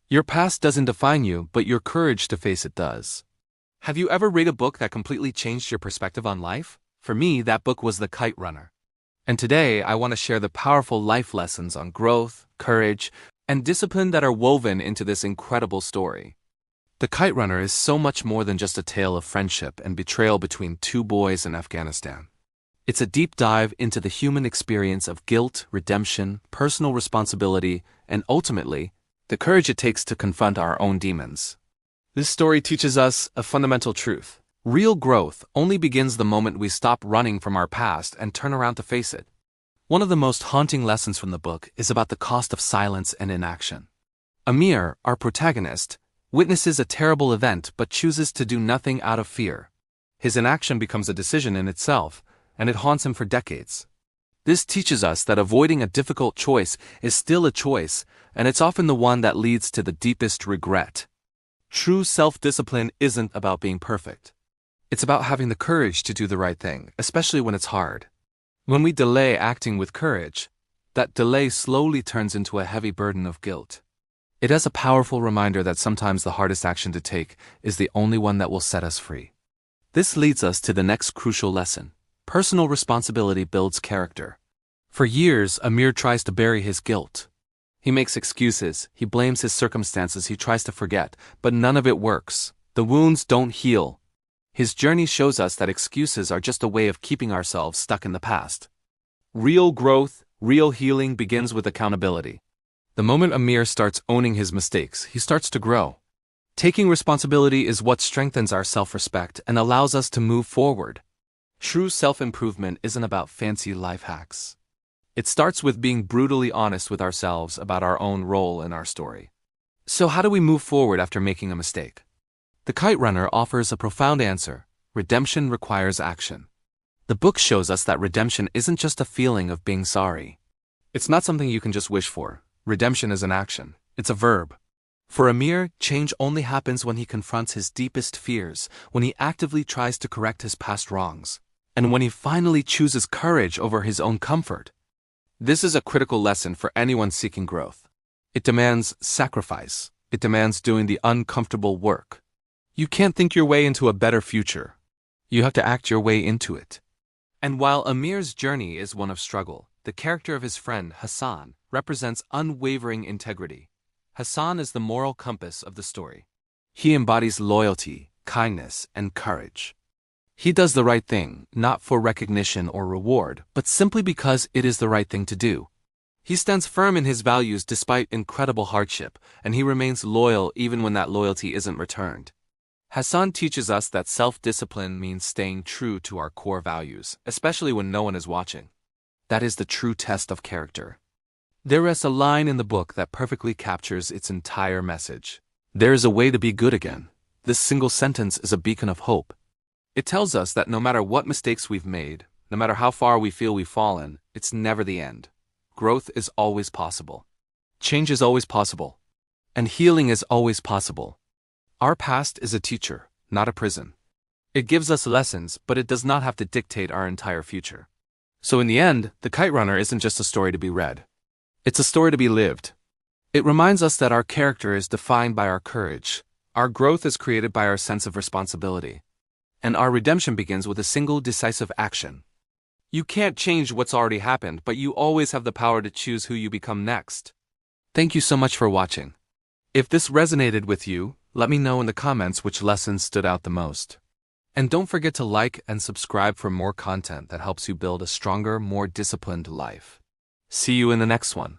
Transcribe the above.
Your past doesn't define you, but your courage to face it does. Have you ever read a book that completely changed your perspective on life? For me, that book was The Kite Runner. And today, I want to share the powerful life lessons on growth, courage, and discipline that are woven into this incredible story. The Kite Runner is so much more than just a tale of friendship and betrayal between two boys in Afghanistan. It's a deep dive into the human experience of guilt, redemption, personal responsibility, and ultimately, the courage it takes to confront our own demons. This story teaches us a fundamental truth. Real growth only begins the moment we stop running from our past and turn around to face it. One of the most haunting lessons from the book is about the cost of silence and inaction. Amir, our protagonist, witnesses a terrible event but chooses to do nothing out of fear. His inaction becomes a decision in itself, and it haunts him for decades. This teaches us that avoiding a difficult choice is still a choice, and it's often the one that leads to the deepest regret. True self-discipline isn't about being perfect. It's about having the courage to do the right thing, especially when it's hard. When we delay acting with courage, that delay slowly turns into a heavy burden of guilt. It is a powerful reminder that sometimes the hardest action to take is the only one that will set us free. This leads us to the next crucial lesson. Personal responsibility builds character. For years, Amir tries to bury his guilt. He makes excuses, he blames his circumstances, he tries to forget, but none of it works. The wounds don't heal. His journey shows us that excuses are just a way of keeping ourselves stuck in the past. Real growth, real healing begins with accountability. The moment Amir starts owning his mistakes, he starts to grow. Taking responsibility is what strengthens our self-respect and allows us to move forward. True self-improvement isn't about fancy life hacks. It starts with being brutally honest with ourselves about our own role in our story. So how do we move forward after making a mistake? The Kite Runner offers a profound answer. Redemption requires action. The book shows us that redemption isn't just a feeling of being sorry. It's not something you can just wish for. Redemption is an action. It's a verb. For Amir, change only happens when he confronts his deepest fears, when he actively tries to correct his past wrongs, and when he finally chooses courage over his own comfort. This is a critical lesson for anyone seeking growth. It demands sacrifice. It demands doing the uncomfortable work. You can't think your way into a better future. You have to act your way into it. And while Amir's journey is one of struggle, the character of his friend, Hassan, represents unwavering integrity. Hassan is the moral compass of the story. He embodies loyalty, kindness, and courage. He does the right thing, not for recognition or reward, but simply because it is the right thing to do. He stands firm in his values despite incredible hardship, and he remains loyal even when that loyalty isn't returned. Hassan teaches us that self-discipline means staying true to our core values, especially when no one is watching. That is the true test of character. There is a line in the book that perfectly captures its entire message. There is a way to be good again. This single sentence is a beacon of hope. It tells us that no matter what mistakes we've made, no matter how far we feel we've fallen, it's never the end. Growth is always possible. Change is always possible. And healing is always possible. Our past is a teacher, not a prison. It gives us lessons, but it does not have to dictate our entire future. So in the end, The Kite Runner isn't just a story to be read. It's a story to be lived. It reminds us that our character is defined by our courage. Our growth is created by our sense of responsibility. And our redemption begins with a single decisive action. You can't change what's already happened, but you always have the power to choose who you become next. Thank you so much for watching. If this resonated with you, let me know in the comments which lessons stood out the most. And don't forget to like and subscribe for more content that helps you build a stronger, more disciplined life. See you in the next one.